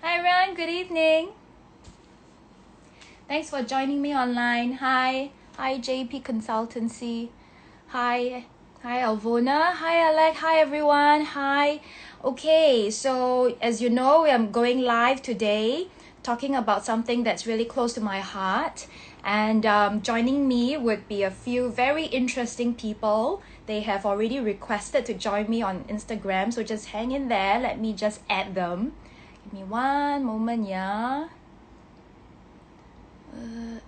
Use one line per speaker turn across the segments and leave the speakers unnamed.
Hi everyone, good evening. Thanks for joining me online. Hi JP Consultancy. Hi Alvona. Hi Alec. Hi everyone. Hi. Okay, so as you know, I'm going live today talking about something that's really close to my heart. And joining me would be a few very interesting people. They have already requested to join me on Instagram, so just hang in there. Let me just add them. Give me one moment, yeah.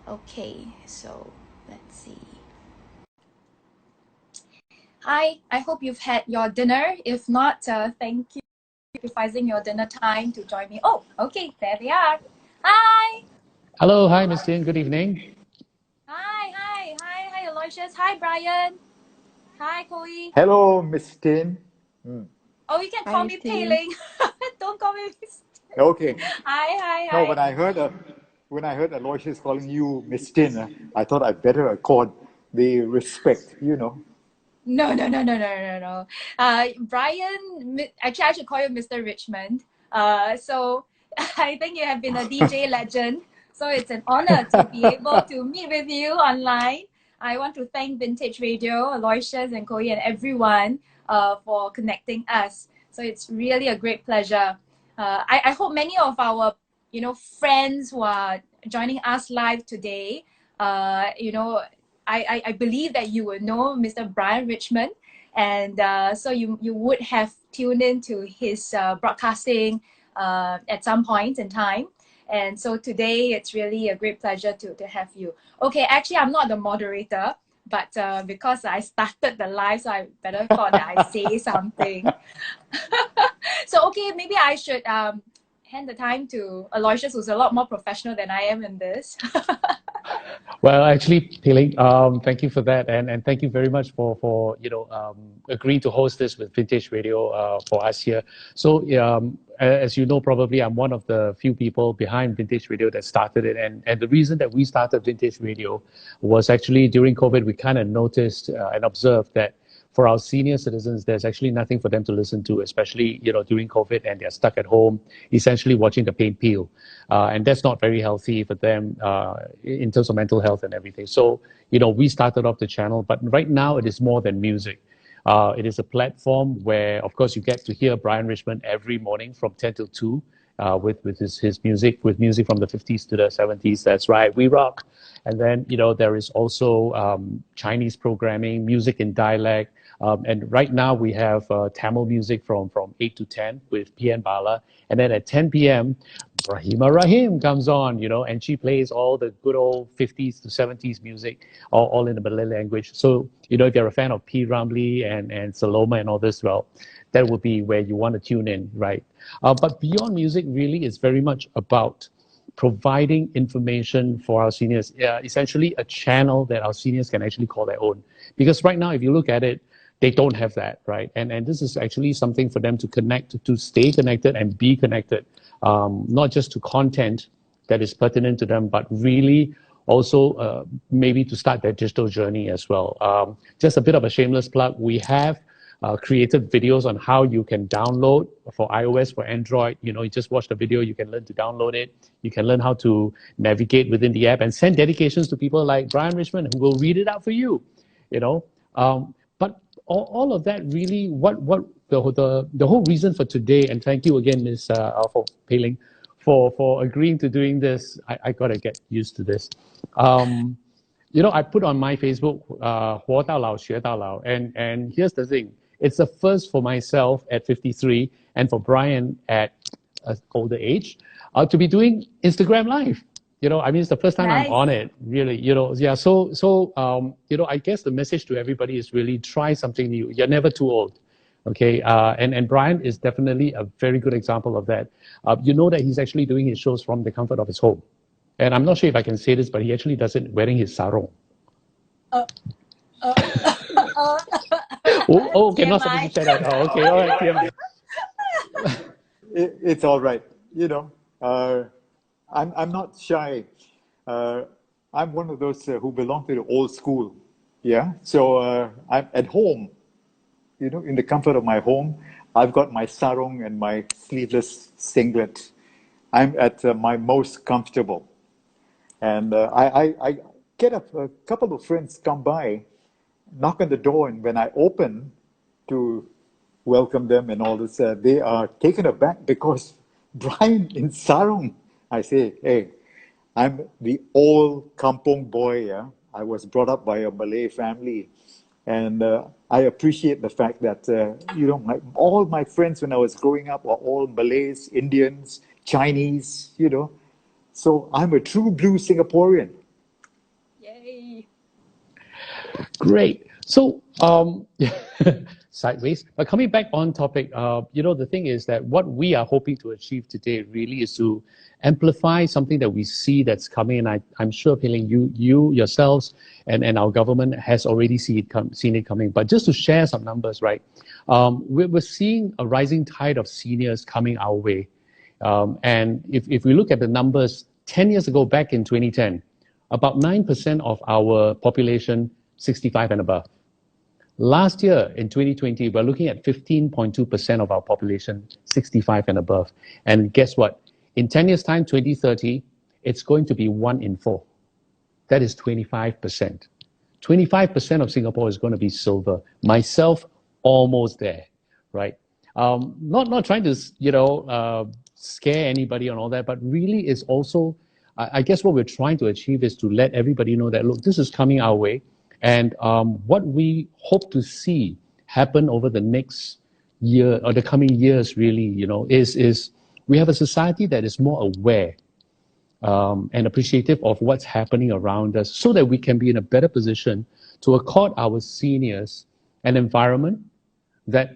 Okay, so let's see. Hi, I hope you've had your dinner. If not, thank you for sacrificing your dinner time to join me. Oh, okay, there they are. Hi,
Hello, hi, Miss Tin. Good evening.
hi, Aloysius. Hi, Brian. Hi, Chloe.
Hello, Miss Tin.
Oh, you can
Hi,
call
Miss
me Pei
Tin.
Ling. Don't call me Miss.
Okay. No,
Hi.
when I heard Aloysius calling you Miss Tin, I thought I better accord the respect.
No. Brian, actually, I should call you Mr. Richmond. So I think you have been a DJ legend. So it's an honor to be able to meet with you online. I want to thank Vintage Radio, Aloysius and Koi and everyone for connecting us. So it's really a great pleasure. I hope many of our friends who are joining us live today, I believe that you will know Mr. Brian Richmond, and so you would have tuned into his broadcasting at some point in time. And so today it's really a great pleasure to have you. Okay, actually I'm not the moderator, but because I started the live, so I better thought that I say something. So okay, maybe I should hand the time to Aloysius, who's a lot more professional than I am in this.
Well, actually, Pei-Ling, thank you for that, and thank you very much for agreeing to host this with Vintage Radio for us here. So, as you know, probably I'm one of the few people behind Vintage Radio that started it, and the reason that we started Vintage Radio was actually during COVID. We kind of noticed and observed that for our senior citizens, there's actually nothing for them to listen to, especially during COVID, and they're stuck at home, essentially watching the paint peel, and that's not very healthy for them in terms of mental health and everything. So we started off the channel, but right now it is more than music. It is a platform where, of course, you get to hear Brian Richmond every morning from 10 till 2 with his music, with music from the 50s to the 70s. That's right, we rock. And then, there is also Chinese programming, music in dialect. And right now we have Tamil music from 8 to 10 with PN Bala. And then at 10 p.m., Rahima Rahim comes on, and she plays all the good old 50s to 70s music, all in the Malay language. So, if you're a fan of P. Ramlee and Saloma and all this, well, that would be where you want to tune in, right? But beyond music, really, is very much about providing information for our seniors, essentially a channel that our seniors can actually call their own. Because right now, if you look at it, they don't have that, right? And this is actually something for them to connect, to stay connected and be connected, not just to content that is pertinent to them, but really also maybe to start their digital journey as well. Just a bit of a shameless plug. We have created videos on how you can download for iOS, for Android. You just watch the video, you can learn to download it. You can learn how to navigate within the app and send dedications to people like Brian Richmond, who will read it out for you. But all of that really, what the whole reason for today, and thank you again, Ms. For Pei-Ling, for agreeing to doing this. I gotta get used to this. I put on my Facebook, 活到老学到老, and here's the thing, it's the first for myself at 53 and for Brian at an older age to be doing Instagram Live. I mean, it's the first time I'm
Nice.
on it, really. Yeah. So I guess the message to everybody is really try something new. You're never too old. Okay, and Brian is definitely a very good example of that. That he's actually doing his shows from the comfort of his home. And I'm not sure if I can say this, but he actually does it wearing his sarong.
Uh, uh,
Okay, not supposed to
TMI.
say that. Oh, okay, all right, TMI.
It's all right. I'm not shy. I'm one of those who belong to the old school. Yeah. So I'm at home. In the comfort of my home, I've got my sarong and my sleeveless singlet. I'm at my most comfortable. And I get a couple of friends come by, knock on the door, and when I open to welcome them and all this, they are taken aback because Brian in Sarong. I say, hey, I'm the old kampong boy. Yeah? I was brought up by a Malay family. And I appreciate the fact that, all my friends when I was growing up were all Malays, Indians, Chinese, So I'm a true blue Singaporean.
Yay.
Great. So, sideways. But coming back on topic, the thing is that what we are hoping to achieve today really is to amplify something that we see that's coming. And I'm sure, Pei-Ling, you yourselves and our government has already seen it coming. But just to share some numbers, right? We're seeing a rising tide of seniors coming our way. And if we look at the numbers, 10 years ago, back in 2010, about 9% of our population 65 and above. Last year, in 2020, we're looking at 15.2% of our population 65 and above. And guess what? In 10 years' time, 2030, it's going to be 1 in 4. That is 25%. 25% of Singapore is going to be silver. Myself, almost there, right? Not trying to, scare anybody and all that, but really is also, I guess what we're trying to achieve is to let everybody know that, look, this is coming our way. And what we hope to see happen over the next year or the coming years really, is we have a society that is more aware and appreciative of what's happening around us so that we can be in a better position to accord our seniors an environment that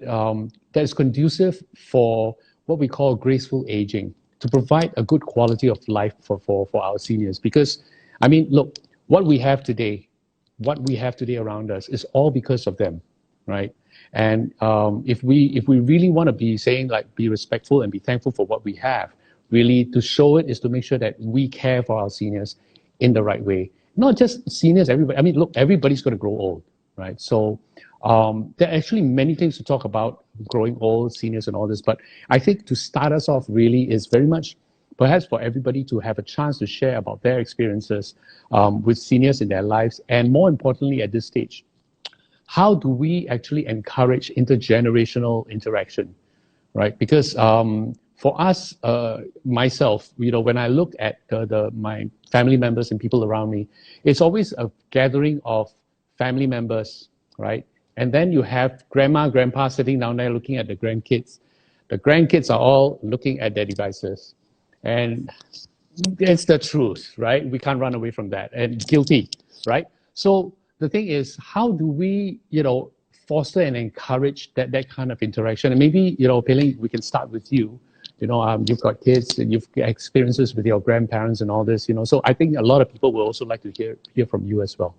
is conducive for what we call graceful aging, to provide a good quality of life for our seniors. Because, I mean, look, what we have today around us is all because of them, right? And if we really want to be saying, like, be respectful and be thankful for what we have, really to show it is to make sure that we care for our seniors in the right way. Not just seniors, everybody. I mean, look, everybody's going to grow old, right? So there are actually many things to talk about growing old, seniors and all this. But I think to start us off really is very much perhaps for everybody to have a chance to share about their experiences with seniors in their lives. And more importantly, at this stage, how do we actually encourage intergenerational interaction, right? Because for us, myself, when I look at my family members and people around me, it's always a gathering of family members, right? And then you have grandma, grandpa sitting down there looking at the grandkids. The grandkids are all looking at their devices. And it's the truth, right? We can't run away from that. And guilty, right? So the thing is, how do we, foster and encourage that kind of interaction? And maybe, Pei-Ling, we can start with you. You've got kids and you've got experiences with your grandparents and all this, So I think a lot of people will also like to hear from you as well.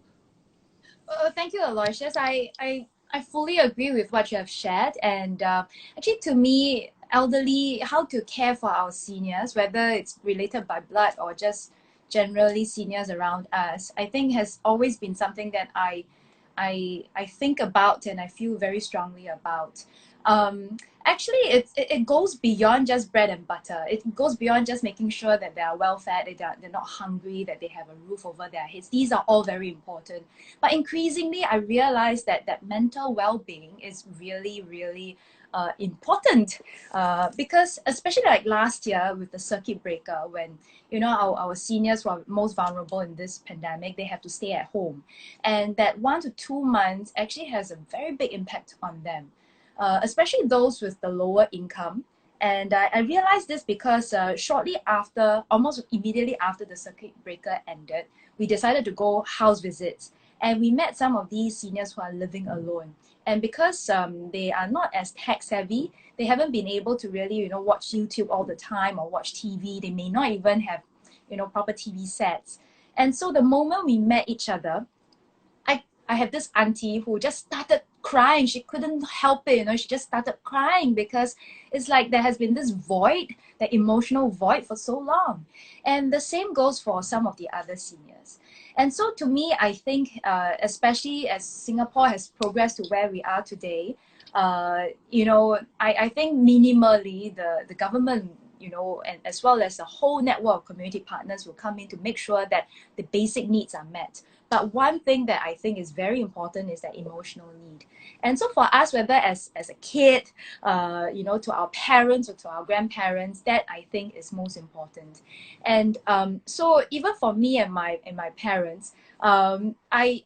Thank you, Aloysius. I fully agree with what you have shared. And actually, to me, elderly, how to care for our seniors, whether it's related by blood or just generally seniors around us, I think has always been something that I think about and I feel very strongly about. Actually, it goes beyond just bread and butter. It goes beyond just making sure that they are well fed, they're not hungry, that they have a roof over their heads. These are all very important. But increasingly, I realize that mental well-being is really, really important because especially like last year with the circuit breaker, when our seniors were most vulnerable in this pandemic, they have to stay at home, and that 1 to 2 months actually has a very big impact on them. Especially those with the lower income. And I realized this because shortly after, almost immediately after the circuit breaker ended, we decided to go house visits. And we met some of these seniors who are living alone. And because they are not as tech savvy, they haven't been able to really, watch YouTube all the time or watch TV. They may not even have, proper TV sets. And so the moment we met each other, I have this auntie who just started crying. She couldn't help it, she just started crying because it's like there has been this void, the emotional void for so long. And the same goes for some of the other seniors. And so to me, I think, especially as Singapore has progressed to where we are today, I think minimally the government and as well as a whole network of community partners will come in to make sure that the basic needs are met. But one thing that I think is very important is that emotional need. And so for us, whether as a kid, to our parents or to our grandparents, that I think is most important. And so even for me and my parents, I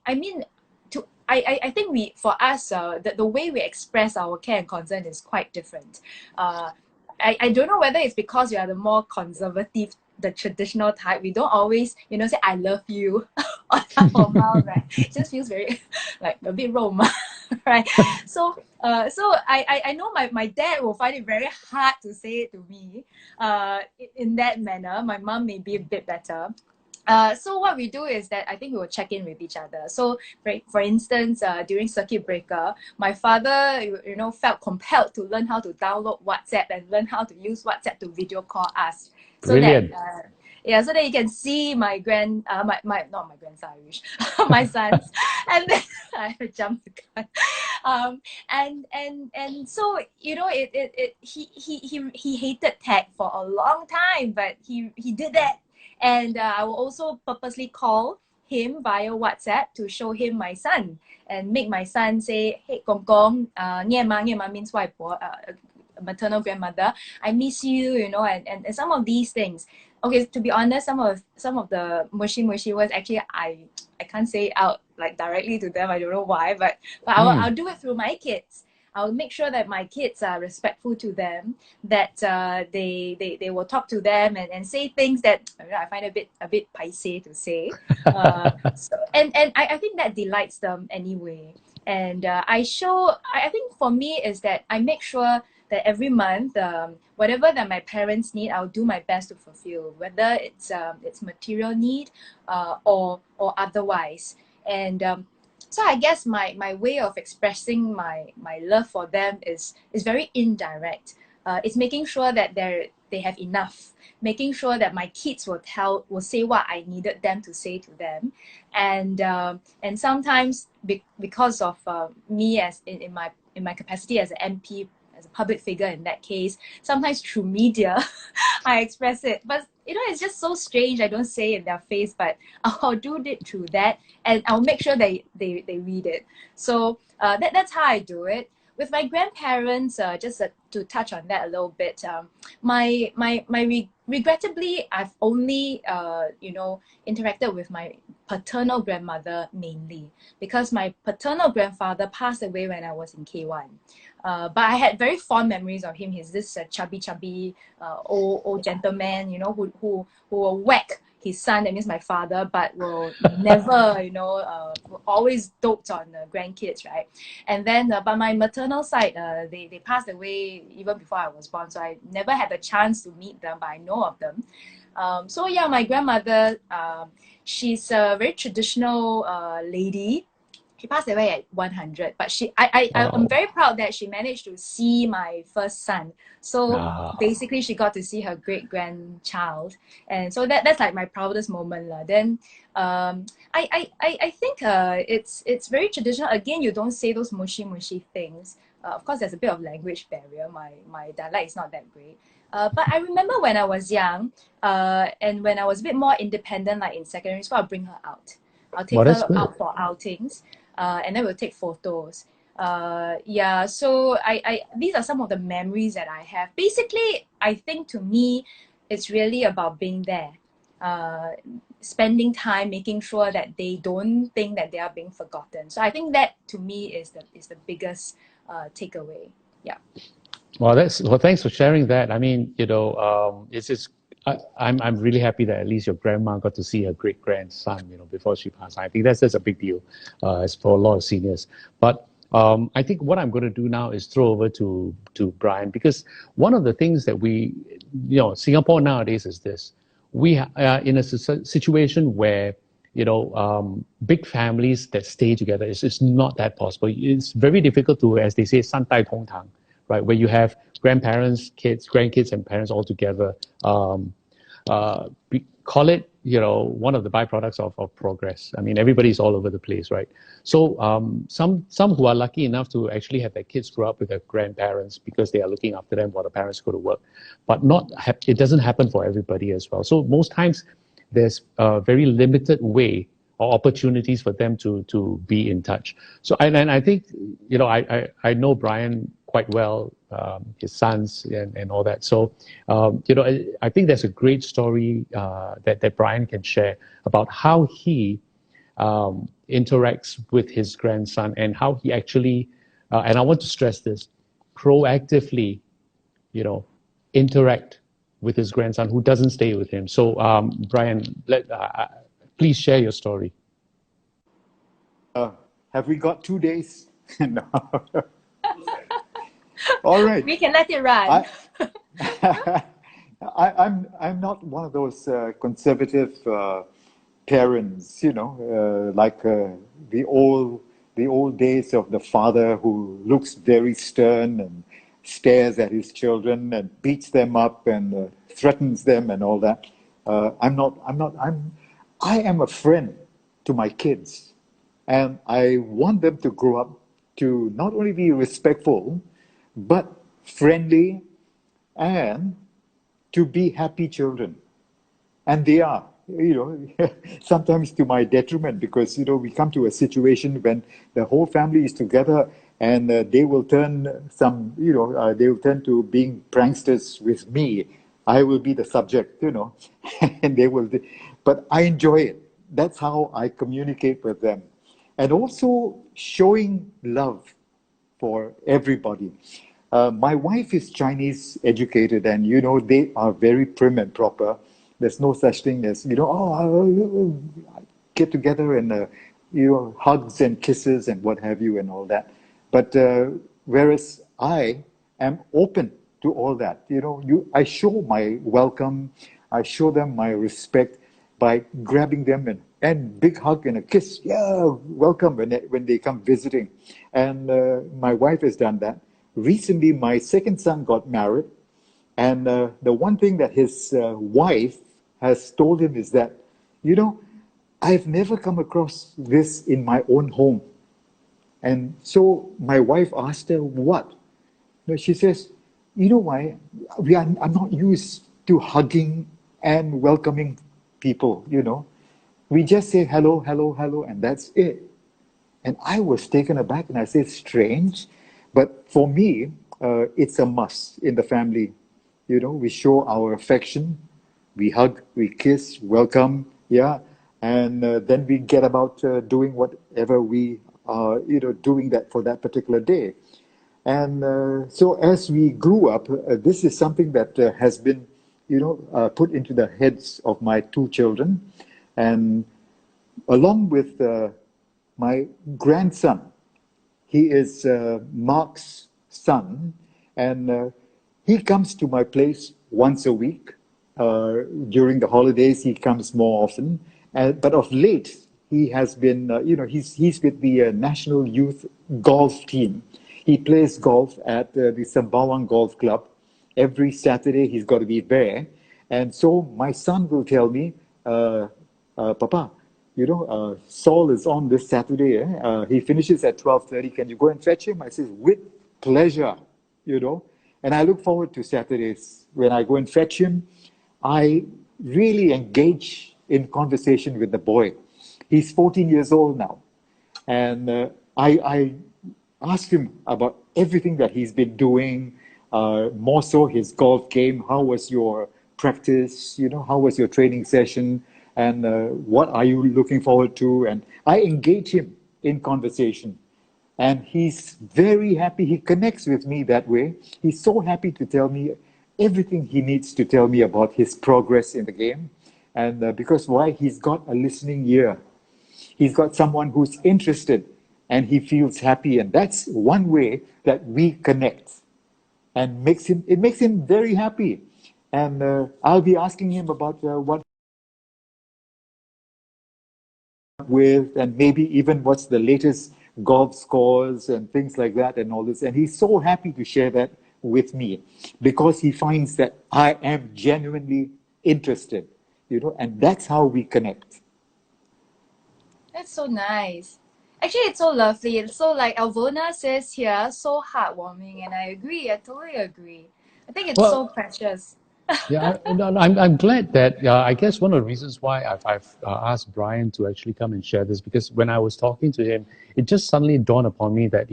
think for us, the way we express our care and concern is quite different. I don't know whether it's because we are the more conservative, the traditional type. We don't always, say I love you on our mouth, right? It just feels very like a bit Roma, right? So I know my dad will find it very hard to say it to me in that manner. My mom may be a bit better. So what we do is that I think we will check in with each other. So for instance, during circuit breaker, my father, felt compelled to learn how to download WhatsApp and learn how to use WhatsApp to video call us. So
Brilliant.
that, so that you can see my not my grandson, I wish, my sons, and then I jumped the gun. And so he hated tech for a long time, but he did that. And I will also purposely call him via WhatsApp to show him my son and make my son say, "Hey, Gong Gong, Nye Ma means 外婆, maternal grandmother. I miss you, and some of these things." Okay, to be honest, some of the mushy words actually I can't say out like directly to them. I don't know why, but I'll do it through my kids. I'll make sure that my kids are respectful to them, that they will talk to them and say things that I find a bit paise to say. And I think that delights them anyway. And I think for me is that I make sure that every month, whatever that my parents need, I'll do my best to fulfill, whether it's material need or otherwise. And so I guess my way of expressing my love for them is very indirect. It's making sure that they have enough, making sure that my kids will say what I needed them to say to them, and sometimes because of me as in my capacity as an MP, as a public figure in that case, sometimes through media, I express it. But it's just so strange. I don't say it in their face, but I'll do it through that, and I'll make sure they read it. So that's how I do it. With my grandparents, just to touch on that a little bit, regrettably, I've only interacted with my paternal grandmother mainly, because my paternal grandfather passed away when I was in K1. But I had very fond memories of him. He's this chubby old gentleman, who will whack his son, that means my father, but will never, will always dote on the grandkids, right? And then, but my maternal side, they passed away even before I was born, so I never had the chance to meet them, but I know of them. So yeah, my grandmother, she's a very traditional lady. She passed away at 100, but I'm very proud that she managed to see my first son. So basically, she got to see her great grandchild, and so that's like my proudest moment, lah. Then I think it's very traditional. Again, you don't say those mushy things. Of course, there's a bit of language barrier. My dialect is not that great. But I remember when I was young, and when I was a bit more independent, like in secondary school, I'll bring her out. I'll take her out for outings. And then we'll take photos. So these are some of the memories that I have. Basically, I think to me, it's really about being there, spending time, making sure that they don't think that they are being forgotten. So I think that to me is the biggest takeaway. Yeah.
Well, thanks for sharing that. I mean, it's just. I'm really happy that at least your grandma got to see her great grandson, before she passed. I think that's a big deal, as for a lot of seniors. But I think what I'm going to do now is throw over to Brian, because one of the things that Singapore nowadays is this: we are in a situation where big families that stay together is not that possible. It's very difficult to, as they say, 三代同堂, right? Where you have grandparents, kids, grandkids, and parents all together. Call it one of the byproducts of progress. I mean, everybody's all over the place, right? So some who are lucky enough to actually have their kids grow up with their grandparents because they are looking after them while the parents go to work, but it doesn't happen for everybody as well. So most times there's a very limited way or opportunities for them to be in touch. So and I think I know Brian quite well, his sons and all that. So I think there's a great story that Brian can share about how he interacts with his grandson and how he actually, and I want to stress this, proactively, interact with his grandson who doesn't stay with him. So Brian, please share your story.
Have we got 2 days? No. All right.
We can let it run.
I'm not one of those conservative parents, like the old days of the father who looks very stern and stares at his children and beats them up and threatens them and all that. I am a friend to my kids, and I want them to grow up to not only be respectful, but friendly and to be happy children. And they are, sometimes to my detriment, because, we come to a situation when the whole family is together and they will turn they will turn to being pranksters with me. I will be the subject, and they will, but I enjoy it. That's how I communicate with them. And also showing love for everybody. My wife is Chinese educated, and they are very prim and proper. There's no such thing as get together and hugs and kisses and what have you and all that. But whereas I am open to all that, I show my welcome, I show them my respect by grabbing them and big hug and a kiss. Yeah, welcome when they come visiting. And my wife has done that. Recently, my second son got married. And the one thing that his wife has told him is that, I've never come across this in my own home. And so my wife asked her, what? She says, why? I'm not used to hugging and welcoming people, We just say hello, hello, hello, and that's it. And I was taken aback, and I said, strange. But for me, it's a must in the family. We show our affection, we hug, we kiss, welcome, yeah, and then we get about doing whatever we are, doing that for that particular day. And so as we grew up, this is something that has been, put into the heads of my two children. And along with my grandson, he is Mark's son, and he comes to my place once a week. During the holidays, he comes more often. But of late, he has been, he's with the National Youth Golf Team. He plays golf at the Sembawang Golf Club. Every Saturday, he's got to be there. And so my son will tell me, Papa, Saul is on this Saturday. He finishes at 12:30. Can you go and fetch him? I say, with pleasure, And I look forward to Saturdays. When I go and fetch him, I really engage in conversation with the boy. He's 14 years old now. And I ask him about everything that he's been doing, more so his golf game. How was your practice? How was your training session? And what are you looking forward to? And I engage him in conversation. And he's very happy. He connects with me that way. He's so happy to tell me everything he needs to tell me about his progress in the game. And because why? He's got a listening ear. He's got someone who's interested, and he feels happy. And that's one way that we connect, and it makes him very happy. And I'll be asking him about what with, and maybe even what's the latest golf scores and things like that and all this. And he's so happy to share that with me because he finds that I am genuinely interested. and that's how we connect.
That's so nice. Actually, it's so lovely. It's so like Alvona says here, so heartwarming, and I agree. I totally agree. I think it's so
Well,
precious.
yeah, I'm glad that I guess one of the reasons why I've asked Brian to actually come and share this, because when I was talking to him, it just suddenly dawned upon me that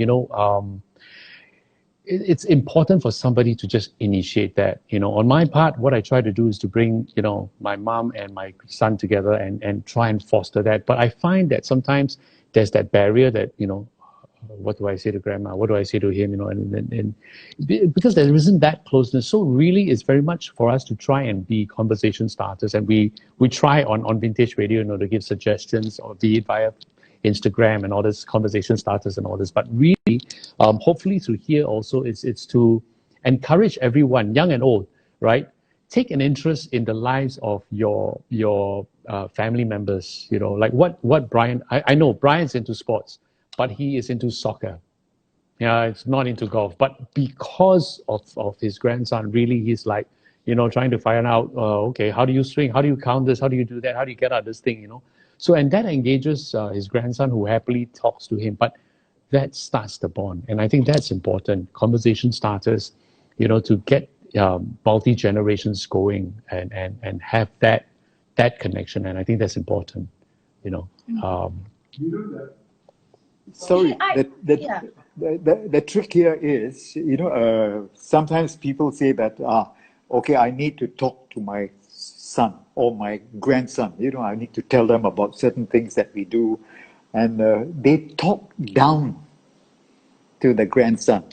it's important for somebody to just initiate that. On my part, what I try to do is to bring my mom and my son together and try and foster that. But I find that sometimes there's that barrier that what do I say to grandma? What do I say to him? And because there isn't that closeness. So really, it's very much for us to try and be conversation starters, and we try on Vintage Radio, to give suggestions, or be it via Instagram and all this conversation starters and all this. But really, hopefully through here also, it's to encourage everyone, young and old, right? Take an interest in the lives of your family members. Like what Brian. I know Brian's into sports, but he is into soccer. Yeah, it's not into golf. But because of his grandson, really, he's like, trying to find out, okay, how do you swing? How do you count this? How do you do that? How do you get out this thing? So, and that engages his grandson, who happily talks to him. But that starts the bond. And I think that's important. Conversation starters, to get multi generations going and have that connection. And I think that's important.
Sorry,
Yeah.
the trick here is, sometimes people say that, okay, I need to talk to my son or my grandson. I need to tell them about certain things that we do. And they talk down to the grandson,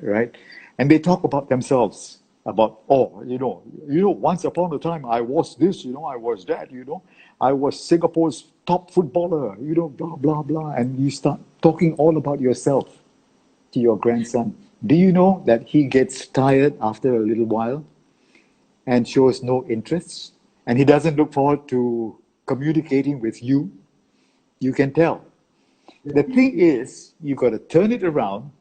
right? And they talk about themselves, about, once upon a time I was this, I was that, I was Singapore's top footballer, blah, blah, blah. And you start talking all about yourself to your grandson. Do you know that he gets tired after a little while and shows no interest? And he doesn't look forward to communicating with you? You can tell. The thing is, you got to turn it around,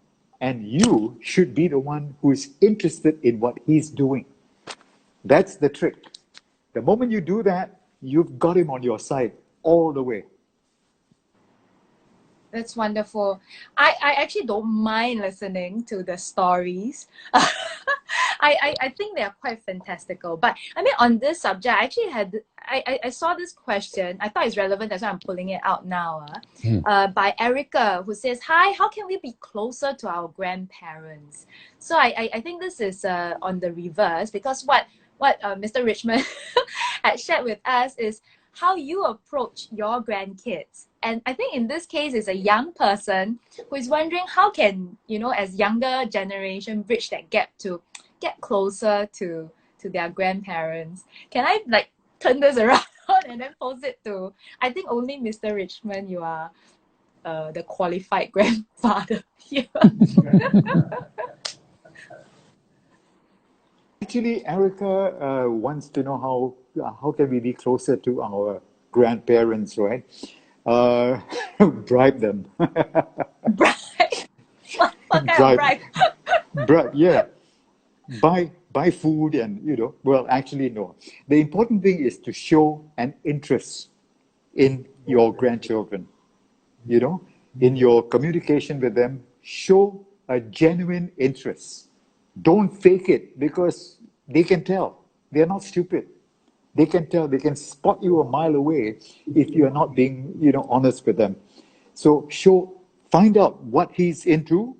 and you should be the one who is interested in what he's doing. That's the trick. The moment you do that, you've got him on your side all the way.
That's wonderful. I actually don't mind listening to the stories. I think they are quite fantastical. But I mean, on this subject, I actually I saw this question. I thought it's relevant. That's why I'm pulling it out now. By Erica, who says, "Hi, how can we be closer to our grandparents?" So I think this is on the reverse, because what Mr. Richmond had shared with us is how you approach your grandkids. And I think in this case, it's a young person who is wondering how can, as younger generation, bridge that gap to get closer to their grandparents. Can I turn this around and then pose it to, I think only Mr. Richmond, you are the qualified grandfather here.
Actually, Erica wants to know how can we be closer to our grandparents, right? Bribe them.
Bribe? What kind of bribe?
Bribe, yeah. Buy food and, well, actually, no. The important thing is to show an interest in your grandchildren, in your communication with them. Show a genuine interest. Don't fake it, because they can tell. They're not stupid. They can tell. They can spot you a mile away if you're not being, honest with them. So find out what he's into.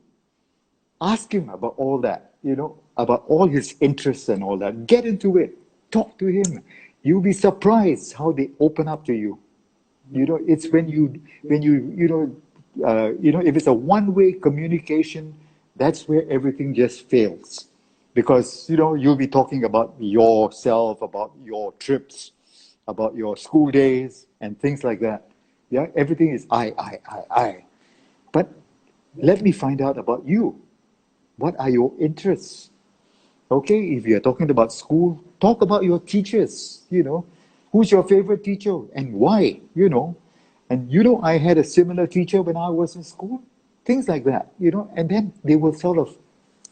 Ask him about all that, about all his interests and all that. Get into it. Talk to him. You'll be surprised how they open up to you. It's when you if it's a one-way communication, that's where everything just fails. Because, you'll be talking about yourself, about your trips, about your school days and things like that. Yeah, everything is I. But let me find out about you. What are your interests? Okay, if you're talking about school, talk about your teachers, Who's your favorite teacher and why, And, I had a similar teacher when I was in school. Things like that, And then they will sort of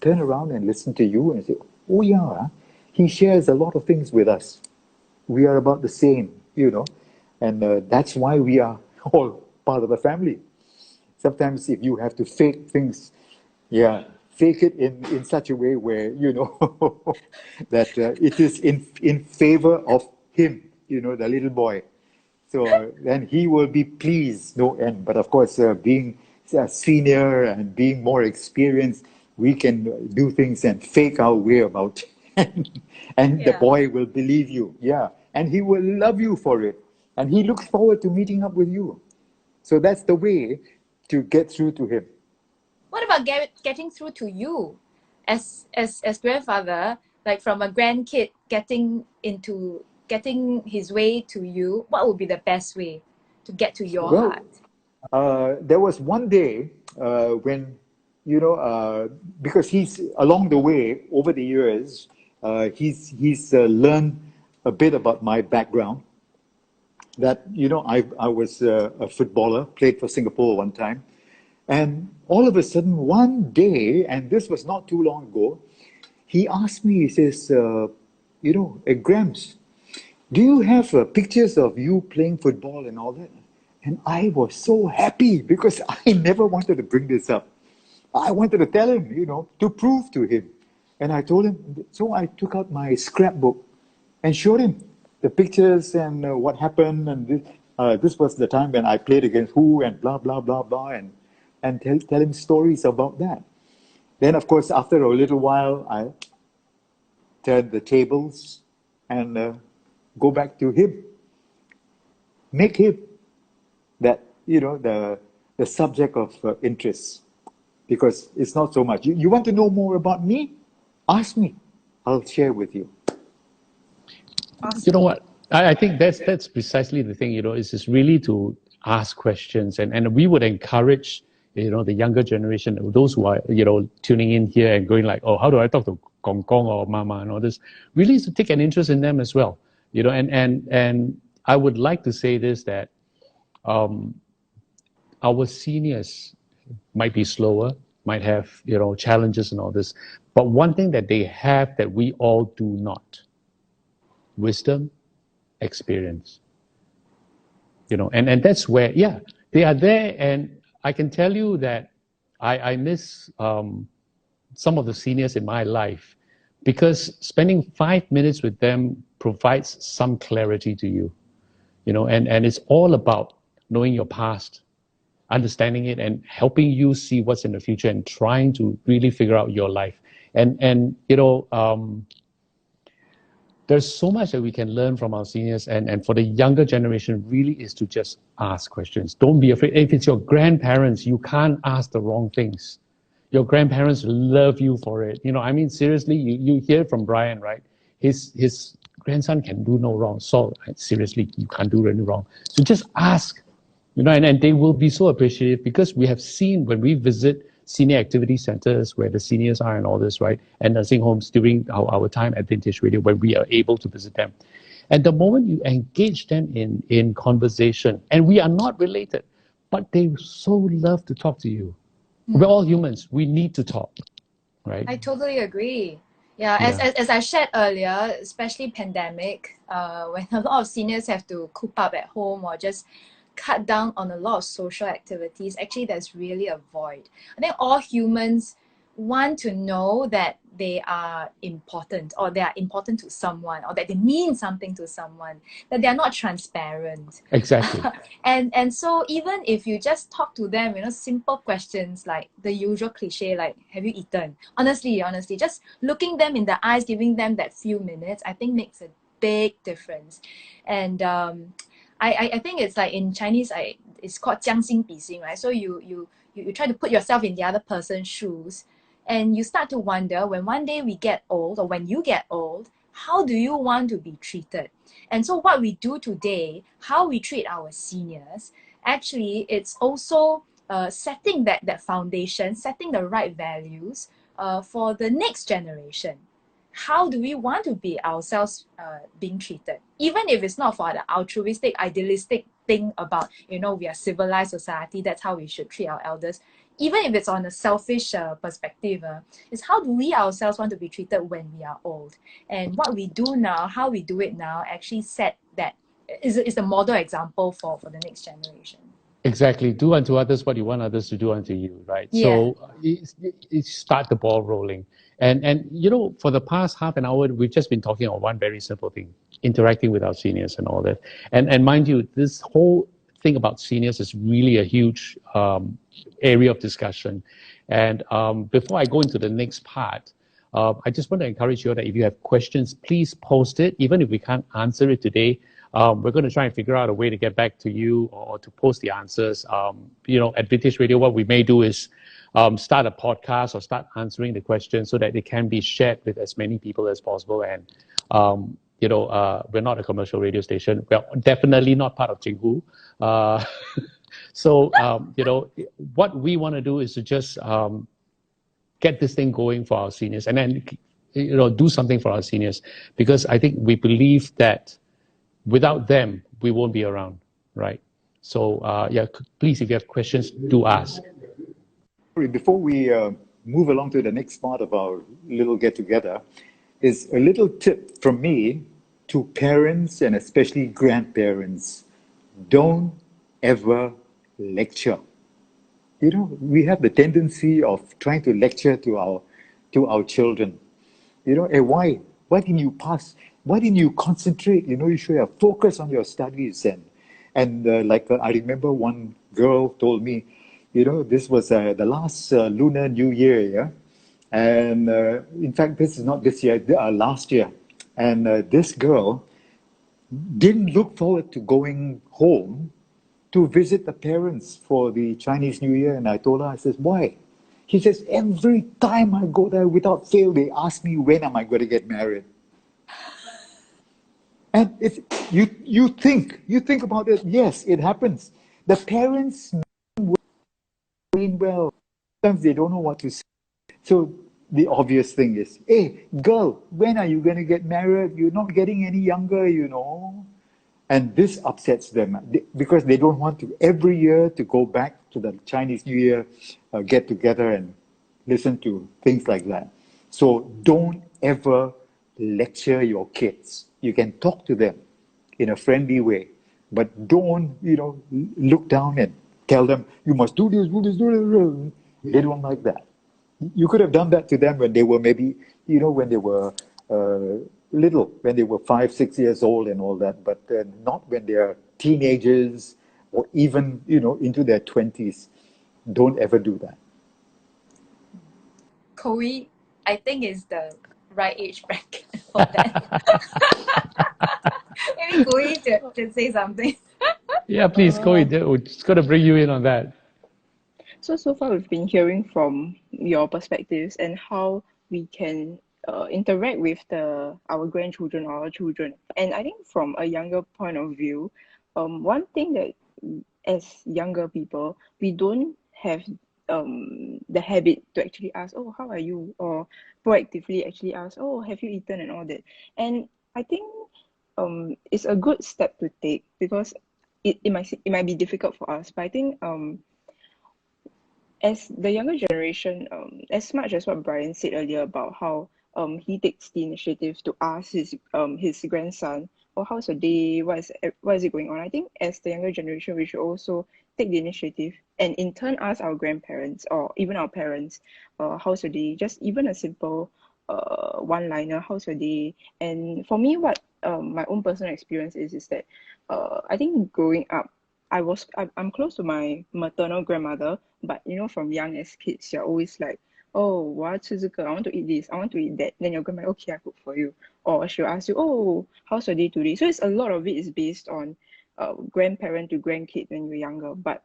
turn around and listen to you and say, oh yeah, he shares a lot of things with us. we are about the same, and that's why we are all part of the family. Sometimes if you have to fake things, yeah, fake it in such a way where, that it is in favor of him, the little boy. So then he will be pleased, no end. But of course, being a senior and being more experienced, we can do things and fake our way about. And the
Yeah.
boy will believe you. Yeah. And he will love you for it. And he looks forward to meeting up with you. So that's the way to get through to him.
What about getting through to you as grandfather, like from a grandkid getting his way to you? What would be the best way to get to your
Well,
heart?
there was one day when, because he's along the way over the years, he's learned a bit about my background. That I was a footballer, played for Singapore one time, and all of a sudden one day, and this was not too long ago, he asked me. He says, "Hey, Grams, do you have pictures of you playing football and all that?" And I was so happy because I never wanted to bring this up. I wanted to tell him, to prove to him. And I told him, so I took out my scrapbook and showed him the pictures and what happened. And this was the time when I played against who and blah, blah, blah, blah. And tell him stories about that. Then, of course, after a little while, I turned the tables and go back to him. Make him that, the subject of interest. Because it's not so much. You want to know more about me? Ask me. I'll share with you.
Awesome.
You know what? I think that's precisely the thing, is just really to ask questions. And we would encourage, the younger generation, those who are, tuning in here and going like, oh, how do I talk to Gong Gong or Mama and all this? Really is to take an interest in them as well. And I would like to say this, that our seniors might be slower, might have, challenges and all this. But one thing that they have that we all do not: wisdom, experience. And that's where, yeah, they are there. And I can tell you that I miss some of the seniors in my life, because spending 5 minutes with them provides some clarity to you, and it's all about knowing your past, understanding it, and helping you see what's in the future and trying to really figure out your life. And there's so much that we can learn from our seniors, and for the younger generation really is to just ask questions. Don't be afraid. If it's your grandparents, you can't ask the wrong things. Your grandparents love you for it. I mean, seriously, you hear from Brian, right? His grandson can do no wrong. So seriously, you can't do any wrong. So just ask, and they will be so appreciative, because we have seen when we visit senior activity centers where the seniors are and all this, right? And nursing homes during our time at Vintage Radio, when we are able to visit them. And the moment you engage them in conversation, and we are not related, but they so love to talk to you. We're all humans. We need to talk, right?
I totally agree. Yeah, as I shared earlier, especially pandemic, when a lot of seniors have to coop up at home or just cut down on a lot of social activities, actually there's really a void. I think all humans want to know that they are important, or they are important to someone, or that they mean something to someone, that they are not transparent.
Exactly.
And so even if you just talk to them, simple questions like the usual cliche, like, have you eaten? Honestly, just looking them in the eyes, giving them that few minutes, I think makes a big difference. And I think it's like in Chinese, it's called 将心比心, right? So you try to put yourself in the other person's shoes, and you start to wonder, when one day we get old, or when you get old, how do you want to be treated? And so what we do today, how we treat our seniors, actually it's also setting that foundation, setting the right values for the next generation. How do we want to be ourselves being treated? Even if it's not for the altruistic, idealistic thing about, we are civilized society, that's how we should treat our elders. even if it's on a selfish perspective, is how do we ourselves want to be treated when we are old? And what we do now, how we do it now, actually set that is a model example for the next generation.
Exactly. Do unto others what you want others to do unto you, right?
Yeah.
So it start the ball rolling. And you know, for the past half an hour, we've just been talking on one very simple thing, interacting with our seniors and all that. And mind you, this whole thing about seniors is really a huge area of discussion. And before I go into the next part, I just want to encourage you that if you have questions, please post it. Even if we can't answer it today, we're going to try and figure out a way to get back to you or to post the answers. You know, at Vintage Radio, what we may do is start a podcast or start answering the questions so that they can be shared with as many people as possible. And, you know, we're not a commercial radio station. We're definitely not part of Jinghu. So, you know, what we want to do is to just get this thing going for our seniors and then, you know, do something for our seniors, because I think we believe that without them, we won't be around, right? So, yeah, please, if you have questions, do ask.
Before we move along to the next part of our little get-together, is a little tip from me to parents and especially grandparents. Don't ever lecture. You know, we have the tendency of trying to lecture to our children. You know, why didn't you pass? Why didn't you concentrate? You know, you should have focused on your studies. And I remember one girl told me, you know, this was the last Lunar New Year, yeah? And in fact, this is not this year, last year. And this girl didn't look forward to going home to visit the parents for the Chinese New Year. And I told her, I says, why? He says, every time I go there without fail, they ask me, when am I going to get married? And if you think about it, yes, it happens. The parents mean well. Sometimes they don't know what to say. So the obvious thing is, hey, girl, when are you going to get married? You're not getting any younger, you know. And this upsets them because they don't want to every year to go back to the Chinese New Year, get together and listen to things like that. So don't ever lecture your kids. You can talk to them in a friendly way, but don't, you know, look down and tell them, you must do this, do this, do this. They don't like that. You could have done that to them when they were maybe, you know, when they were little, when they were 5, 6 years old and all that, but not when they are teenagers or even, you know, into their 20s. Don't ever do that.
Chloe, I think is the right age bracket for that. Maybe Chloe should say something.
Yeah, please, Chloe, we're just going to bring you in on that.
So far we've been hearing from your perspectives and how we can interact with our grandchildren or our children. And I think from a younger point of view, one thing that as younger people, we don't have the habit to actually ask, oh, how are you? Or proactively actually ask, oh, have you eaten and all that. And I think it's a good step to take because it might be difficult for us, but I think as the younger generation, as much as what Brian said earlier about how he takes the initiative to ask his grandson, oh, how's your day? What is it going on? I think as the younger generation, we should also take the initiative and in turn ask our grandparents or even our parents, how's your day? Just even a simple one-liner, how's your day? And for me, what my own personal experience is that I think growing up, I'm close to my maternal grandmother, but you know, from young as kids, you're always like, oh, 我要吃这个, I want to eat this, I want to eat that. Then your grandma, okay, I cook for you. Or she'll ask you, oh, how's your day today? So it's a lot of it is based on grandparent to grandkid when you're younger. But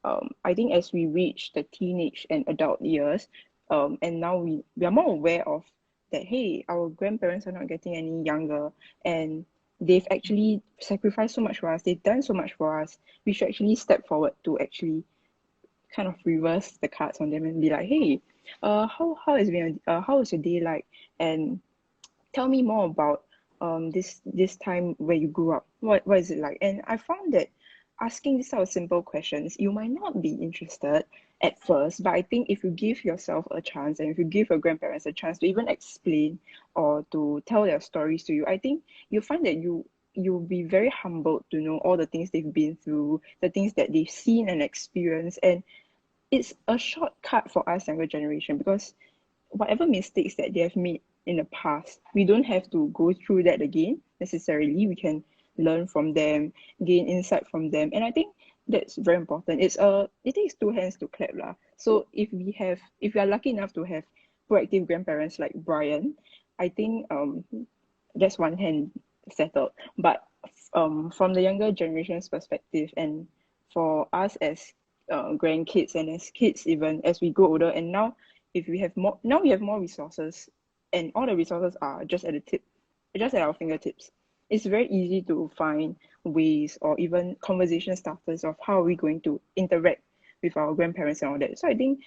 I think as we reach the teenage and adult years, and now we are more aware of that, hey, our grandparents are not getting any younger and they've actually sacrificed so much for us, they've done so much for us. We should actually step forward to actually kind of reverse the cards on them and be like, hey, how is your day like? And tell me more about this time where you grew up. What is it like? And I found that asking these sort of simple questions, you might not be interested at first, but I think if you give yourself a chance and if you give your grandparents a chance to even explain or to tell their stories to you, I think you'll find that you'll be very humbled to know all the things they've been through, the things that they've seen and experienced. And it's a shortcut for us younger generation, because whatever mistakes that they have made in the past, we don't have to go through that again necessarily. We can learn from them, gain insight from them, and I think that's very important. It takes two hands to clap lah. So if we are lucky enough to have proactive grandparents like Brian, I think that's one hand settled. But from the younger generation's perspective, and for us as grandkids and as kids, even as we grow older, and now we have more resources, and all the resources are just at our fingertips. It's very easy to find ways or even conversation starters of how are we going to interact with our grandparents and all that. So I think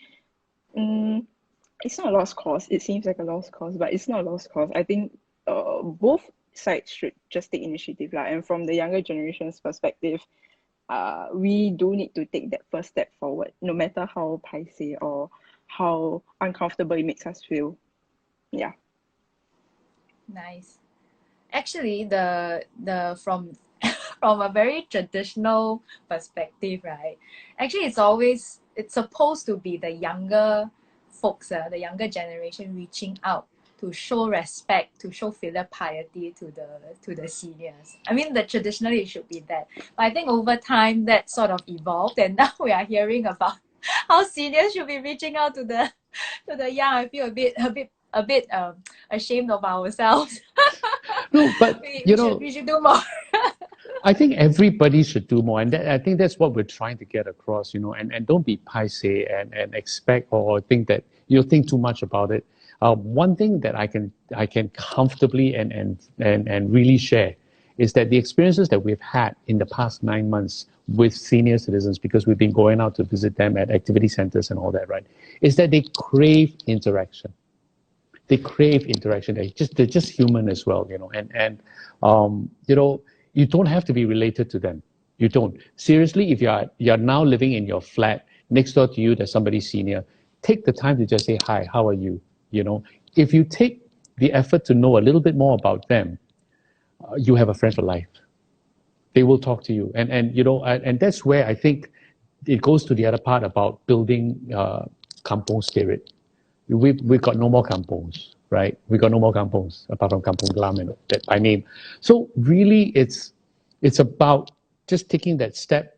it's not a lost cause. It seems like a lost cause, but it's not a lost cause. I think both sides should just take initiative lah. And from the younger generation's perspective, we do need to take that first step forward, no matter how paiseh or how uncomfortable it makes us feel. Yeah.
Nice. Actually, the from from a very traditional perspective, right? Actually, it's supposed to be the younger folks, the younger generation reaching out to show respect, to show filial piety to the seniors. I mean, traditionally it should be that, but I think over time that sort of evolved, and now we are hearing about how seniors should be reaching out to the young. I feel a bit ashamed of ourselves.
No, but
we should do more.
I think everybody should do more, and I think that's what we're trying to get across, and don't be paiseh and expect or think that you'll think too much about it. One thing that I can comfortably and really share is that the experiences that we've had in the past 9 months with senior citizens, because we've been going out to visit them at activity centers and all that, right, is that they crave interaction. They crave interaction. They're just human as well, and you don't have to be related to them. You don't. Seriously, if you're now living in your flat, next door to you there's somebody senior, take the time to just say, hi, how are you? If you take the effort to know a little bit more about them, you have a friend for life. They will talk to you. And that's where I think it goes to the other part about building kampong spirit. We've got no more kampongs, right? We got no more kampongs apart from Kampong Glam and that by name. So really, it's about just taking that step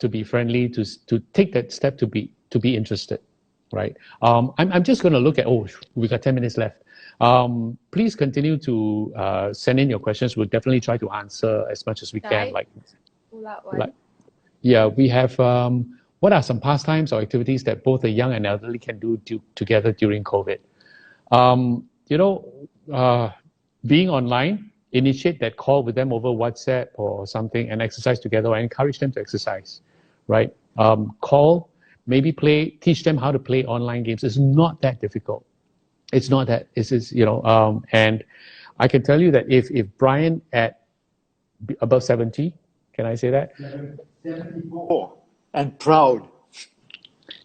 to be friendly, to take that step to be interested, right? I'm just going to look at. We got 10 minutes left. Please continue to send in your questions. We'll definitely try to answer as much as we can. We have. What are some pastimes or activities that both the young and elderly can do together during COVID? Being online, initiate that call with them over WhatsApp or something and exercise together, or encourage them to exercise, right? Call, maybe teach them how to play online games. It's not that difficult. It's not that. And I can tell you that if Brian at above 70, can I say that?
74 and proud.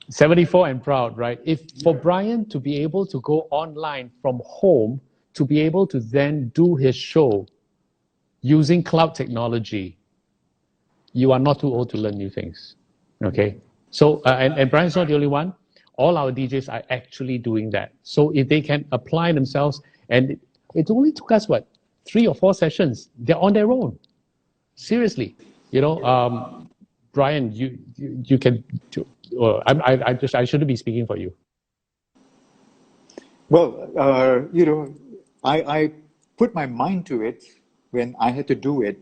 74 and proud, right? If for Brian to be able to go online from home, to be able to then do his show using cloud technology, you are not too old to learn new things, okay? So, and Brian's not the only one. All our DJs are actually doing that. So if they can apply themselves, and it only took us, 3 or 4 sessions, they're on their own. Seriously, Brian, you can. I shouldn't be speaking for you.
Well, I put my mind to it when I had to do it.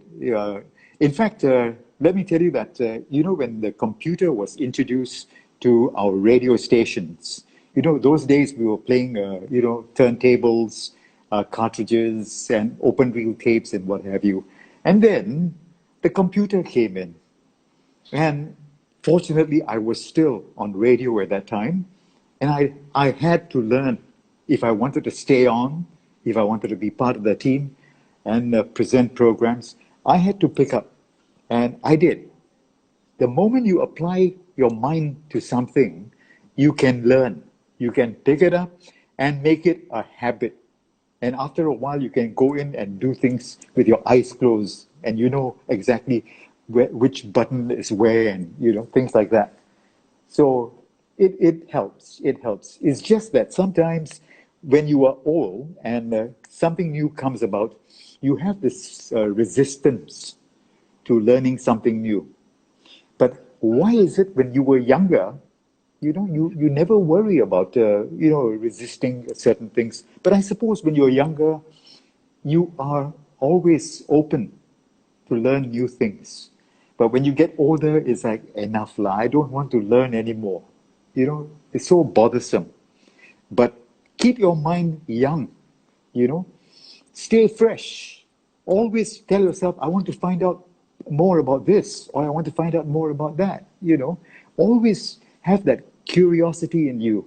In fact, let me tell you that when the computer was introduced to our radio stations, those days we were playing turntables, cartridges, and open reel tapes and what have you, and then the computer came in. And fortunately, I was still on radio at that time. And I had to learn if I wanted to stay on, if I wanted to be part of the team and present programs, I had to pick up. And I did. the moment you apply your mind to something, you can learn. You can pick it up and make it a habit. And after a while, you can go in and do things with your eyes closed, and you know exactly which button is where, and things like that. So it helps. It helps. It's just that sometimes when you are old and something new comes about, you have this resistance to learning something new. But why is it when you were younger, you never worry about resisting certain things? But I suppose when you're younger, you are always open to learn new things. But when you get older, it's like, enough lah, I don't want to learn anymore. It's so bothersome. But keep your mind young, stay fresh. Always tell yourself, I want to find out more about this, or I want to find out more about that. Always have that curiosity in you.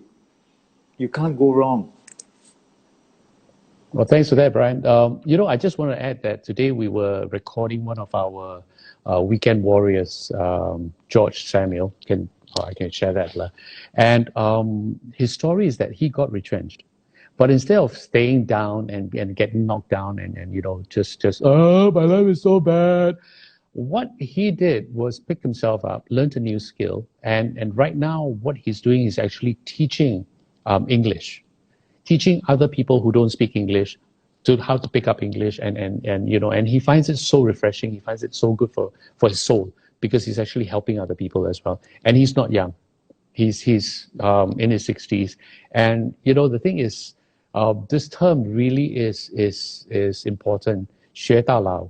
You can't go wrong.
Well, thanks for that, Brian. I just want to add that today we were recording one of our weekend warriors, George Samuel. I can share that. And his story is that he got retrenched. But instead of staying down and getting knocked down and just, oh, my life is so bad, what he did was pick himself up, learned a new skill, and right now what he's doing is actually teaching English, teaching other people who don't speak English to how to pick up English, and he finds it so refreshing. He finds it so good for his soul, because he's actually helping other people as well. And he's not young; he's in his 60s. And the thing is, this term really is important. 学到老,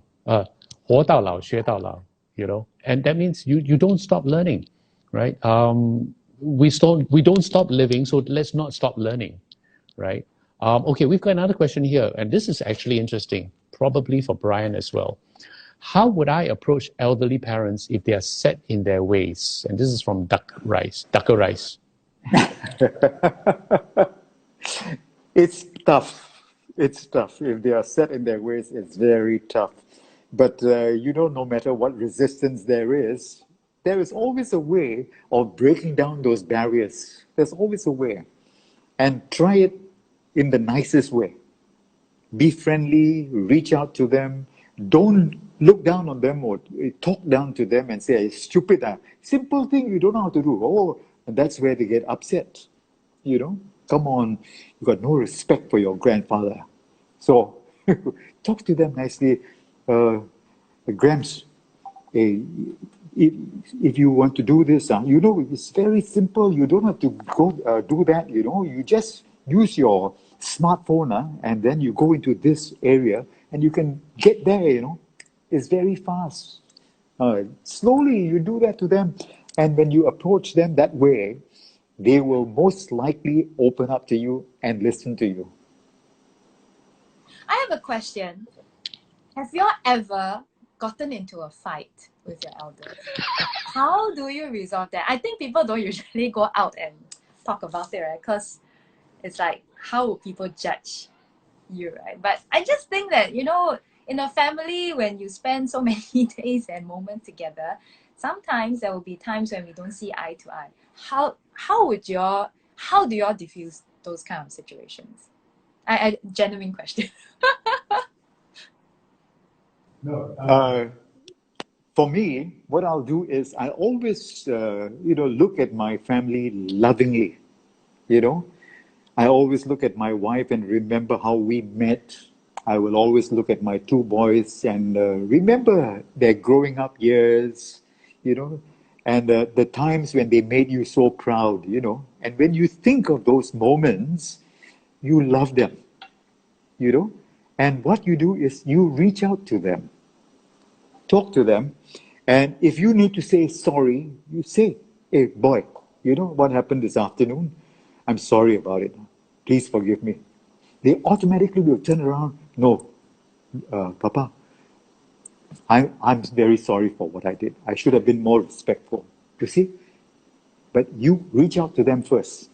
活到老,学到老, and that means you don't stop learning, right? We don't stop living, so let's not stop learning, right? Okay, we've got another question here, and this is actually interesting, probably for Brian as well. How would I approach elderly parents if they are set in their ways? And this is from Ducker Rice.
It's tough. It's tough. If they are set in their ways, it's very tough. But no matter what resistance there is always a way of breaking down those barriers. There's always a way. And try it in the nicest way. Be friendly, reach out to them. Don't look down on them or talk down to them and say, stupid. Simple thing you don't know how to do. Oh, and that's where they get upset. Come on, you got no respect for your grandfather. So talk to them nicely. Gramps, if you want to do this, it's very simple. You don't have to go do that. You just use your smartphone and then you go into this area and you can get there. It's very fast. Slowly you do that to them, and when you approach them that way, they will most likely open up to you and listen to you.
I have a question. Have you ever gotten into a fight with your elders? How do you resolve that? I think people don't usually go out and talk about it, right? Because it's like, how will people judge you, right? But I just think that, in a family, when you spend so many days and moments together, sometimes there will be times when we don't see eye to eye. How do you all diffuse those kind of situations? I genuine question.
No. For me, what I'll do is I always, look at my family lovingly. I always look at my wife and remember how we met. I will always look at my two boys and remember their growing up years, and the times when they made you so proud, And when you think of those moments, you love them, And what you do is you reach out to them, talk to them, and if you need to say sorry, you say, hey, boy, what happened this afternoon? I'm sorry about it. Please forgive me. They automatically will turn around. No, Papa, I'm very sorry for what I did. I should have been more respectful. You see? But you reach out to them first.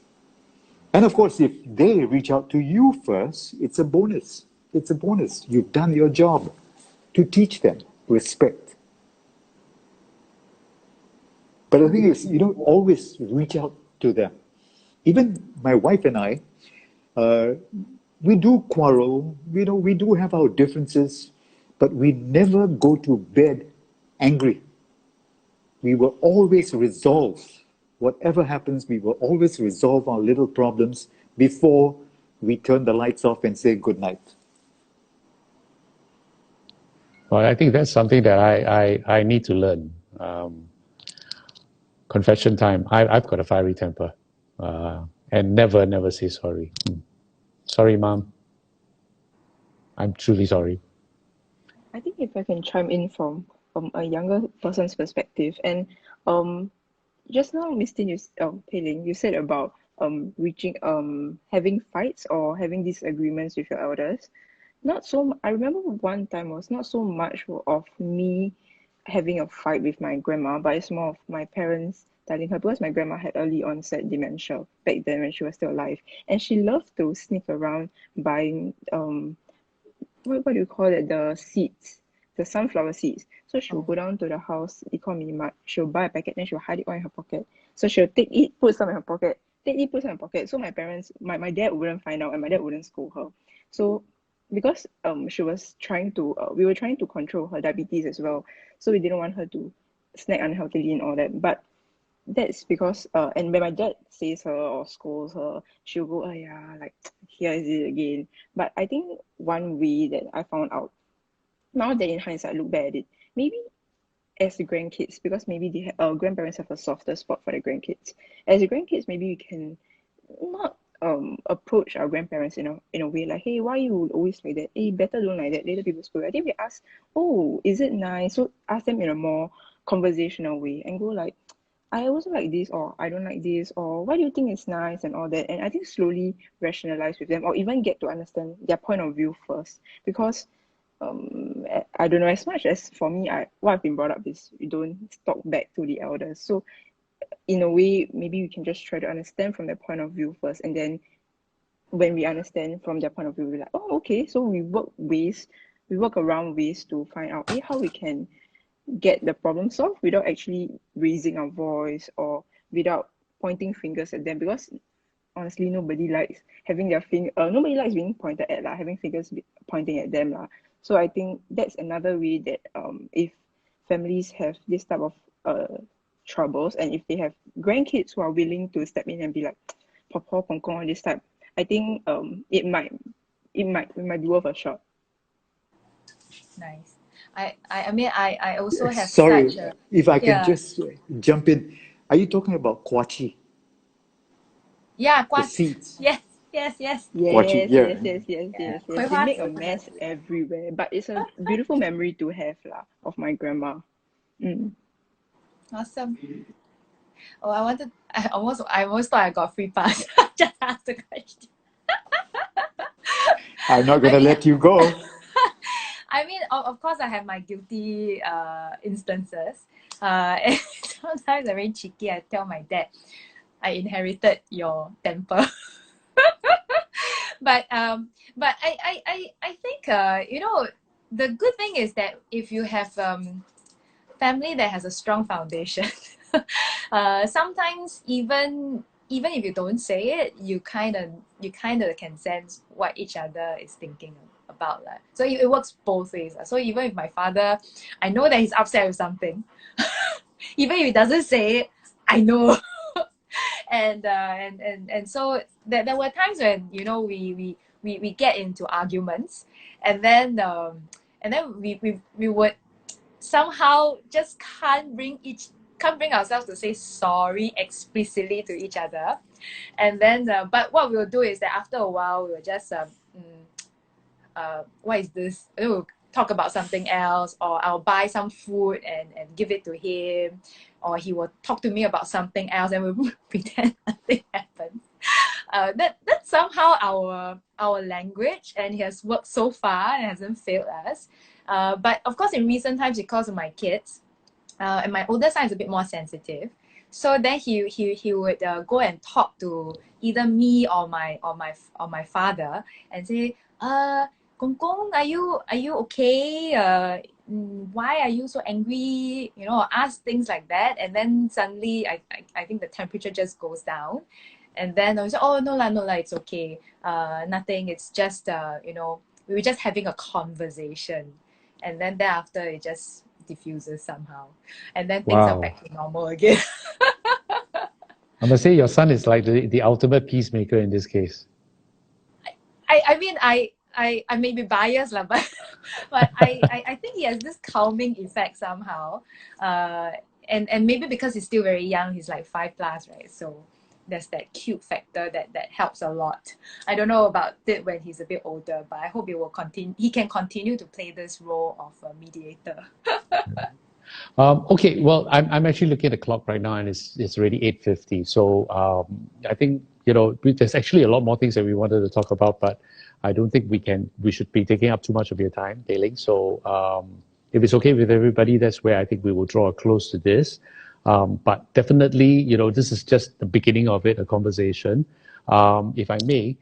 And of course, if they reach out to you first, it's a bonus. It's a bonus. You've done your job to teach them respect. But the thing is, you don't always reach out to them. Even my wife and I, uh, we do quarrel, we do have our differences, but we never go to bed angry. We will always resolve whatever happens, we will always resolve our little problems before we turn the lights off and say good night.
Well, I think that's something that I need to learn. Confession time. I've got a fiery temper, and never say sorry. Sorry, Mom. I'm truly sorry.
I think if I can chime in from a younger person's perspective, and just now, Miss Tin, Pei Ling, you said about having fights or having disagreements with your elders. Not so. I remember one time was not so much of me having a fight with my grandma, but it's more of my parents telling her, because my grandma had early onset dementia back then when she was still alive, and she loved to sneak around buying what do you call it, the seeds, the sunflower seeds. So she'll go down to the house, Economy, she'll buy a packet, then she'll hide it all in her pocket. So she'll take it, put some in her pocket, take it, put some in her pocket. So my parents, my dad wouldn't find out, and my dad wouldn't scold her. So because she was trying to we were trying to control her diabetes as well, so we didn't want her to snack unhealthily and all that. But that's because and when my dad says her or scolds her, she'll go, oh yeah, like here is it again. But I think one way that I found out, now that in hindsight I look back at it, maybe as the grandkids, because maybe grandparents have a softer spot for the grandkids. As the grandkids, maybe we can not approach our grandparents in a way like, hey, why you always like that? Hey, better don't like that. Later people scold. I think we ask, oh, is it nice? So ask them in a more conversational way and go like, I also like this, or I don't like this, or why do you think it's nice and all that. And I think slowly rationalize with them, or even get to understand their point of view first. Because I don't know, as much as for me, what I've been brought up is you don't talk back to the elders. So in a way, maybe we can just try to understand from their point of view first, and then when we understand from their point of view, we're like, oh, okay, so we work around ways to find out how we can get the problem solved without actually raising our voice or without pointing fingers at them, because honestly nobody likes nobody likes being pointed at, having fingers pointing at them. So I think that's another way that if families have this type of troubles, and if they have grandkids who are willing to step in and be like Papa Kong Kong this type, I think it might be worth a shot.
Nice. I mean, I also have
Sorry,
such a,
if I can
yeah,
just jump in. Are you talking about kwachi,
yeah,
the
quite,
seeds?
yes,
Kwachi,
Yes,
yeah.
yes, yes, yes, yes, yes. They
葵花
make a
籽
mess everywhere, but it's a beautiful memory to have of my grandma.
awesome. Oh, I almost thought I got free pass. Just ask the question.
I'm not
I
gonna
mean,
let you go.
I mean, of course, I have my guilty instances. And sometimes I'm very cheeky. I tell my dad, I inherited your temper. But I think you know, the good thing is that if you have family that has a strong foundation, sometimes even if you don't say it, you kind of can sense what each other is thinking about. So it works both ways. So even if my father, I know that he's upset with something, even if he doesn't say it, I know. And so there were times when, you know, we get into arguments, and then we would somehow just can't bring ourselves to say sorry explicitly to each other. And then but what we'll do is that after a while we'll just what is this? And then we'll talk about something else, or I'll buy some food and give it to him, or he will talk to me about something else, and we'll pretend nothing happens. That's somehow our language, and it has worked so far and hasn't failed us. But of course, in recent times, because of my kids, and my older son is a bit more sensitive, so then he would go and talk to either me or my father and say, Gong Gong, are you okay? why are you so angry? You know, ask things like that. And then suddenly, I think the temperature just goes down. And then I was like, oh, no lah, it's okay. Nothing, it's just, you know, we were just having a conversation. And then thereafter, it just diffuses somehow. And then things are
Wow.
back to normal again.
I must say your son is like the ultimate peacemaker in this case.
I mean, I may be biased, lah, but I think he has this calming effect somehow. And maybe because he's still very young, he's like 5+, right? So there's that cute factor that helps a lot. I don't know about it when he's a bit older, but I hope he can continue to play this role of a mediator.
Okay, well, I'm actually looking at the clock right now, and it's already 8:50. So I think, you know, there's actually a lot more things that we wanted to talk about, but I don't think we should be taking up too much of your time, Pei Ling. So if it's okay with everybody, that's where I think we will draw a close to this. But definitely, you know, this is just the beginning of it, a conversation. If I may,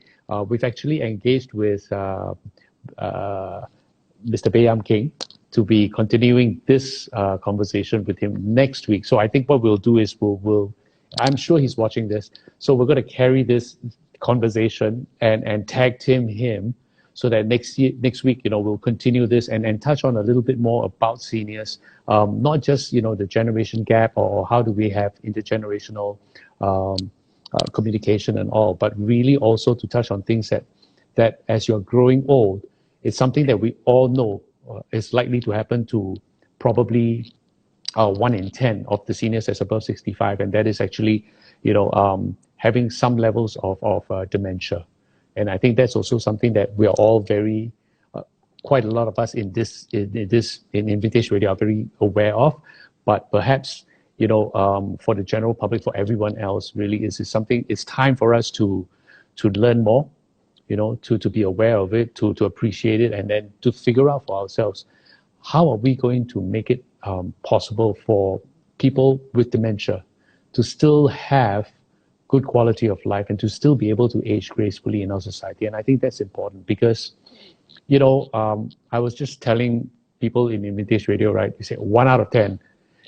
we've actually engaged with Mr. Baey Yam Keng to be continuing this conversation with him next week. So I think what we'll do is I'm sure he's watching this, so we're going to carry this conversation and tag team him so that next week, you know, we'll continue this and touch on a little bit more about seniors, not just, you know, the generation gap or how do we have intergenerational communication and all, but really also to touch on things that as you're growing old, it's something that we all know is likely to happen to probably 1 in 10 of the seniors that's above 65, and that is actually, you know, having some levels of dementia. And I think that's also something that we are all very, quite a lot of us in Vintage Radio are very aware of, but perhaps, you know, for the general public, for everyone else, really is something. It's time for us to learn more, you know, to be aware of it, to appreciate it, and then to figure out for ourselves, how are we going to make it possible for people with dementia to still have good quality of life and to still be able to age gracefully in our society. And I think that's important because, you know, I was just telling people in Vintage Radio, right, they say 1 out of 10.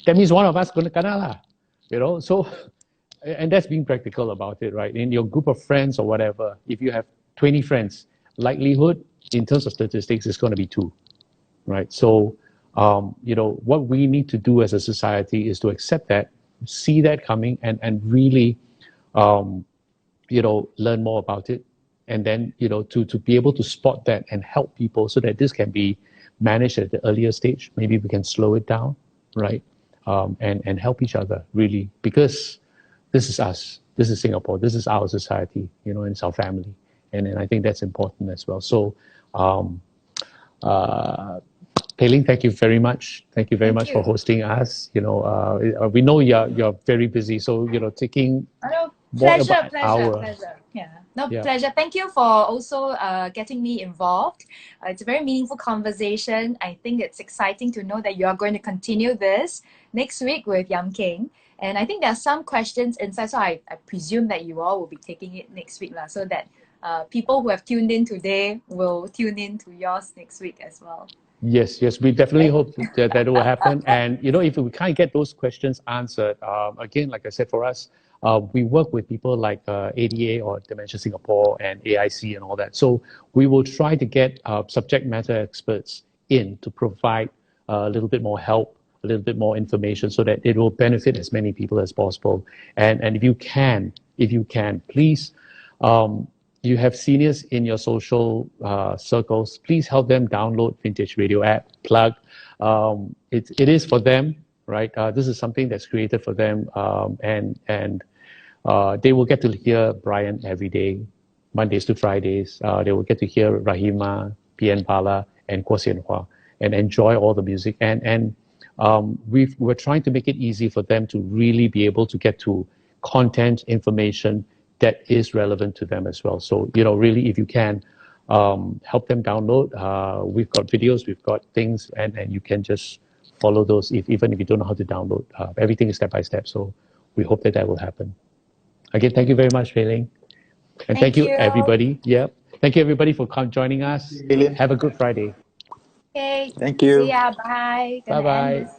That means one of us going to kena lah, you know, so, and that's being practical about it, right? In your group of friends or whatever, if you have 20 friends, likelihood in terms of statistics is going to be 2, right? So, you know, what we need to do as a society is to accept that, see that coming, and really, you know, learn more about it, and then, you know, to be able to spot that and help people so that this can be managed at the earlier stage. Maybe we can slow it down, right? And help each other, really, because this is us, this is Singapore, this is our society, you know, and it's our family. And I think that's important as well. So, Pei Ling, thank you very much. Thank you very much for hosting us. You know, we know you're very busy, so, you know, taking
Pleasure. Yeah. Pleasure. Thank you for also getting me involved. It's a very meaningful conversation. I think it's exciting to know that you are going to continue this next week with Yam Keng. And I think there are some questions inside, so I presume that you all will be taking it next week, so that people who have tuned in today will tune in to yours next week as well.
Yes, we definitely hope that will happen. And, you know, if we can't get those questions answered, again, like I said, for us, we work with people like ADA or Dementia Singapore and AIC and all that. So we will try to get subject matter experts in to provide a little bit more help, a little bit more information so that it will benefit as many people as possible. And if you can, please, you have seniors in your social circles, please help them download Vintage Radio app, plug. It is for them, right? This is something that's created for them, and they will get to hear Brian every day, Mondays to Fridays. They will get to hear Rahima, P.N. Pala, and Guo Xianhua, and enjoy all the music. And we're trying to make it easy for them to really be able to get to content, information that is relevant to them as well. So, you know, really, if you can, help them download. We've got videos, we've got things, and you can just follow those even if you don't know how to download. Everything is step by step. So we hope that will happen. Again, thank you very much, Pei Ling. And thank you, everybody. Yeah. Thank you, everybody, for joining us. Have a good Friday.
Okay.
Thank you.
See ya. Bye. Gonna end
Bye-bye.
this.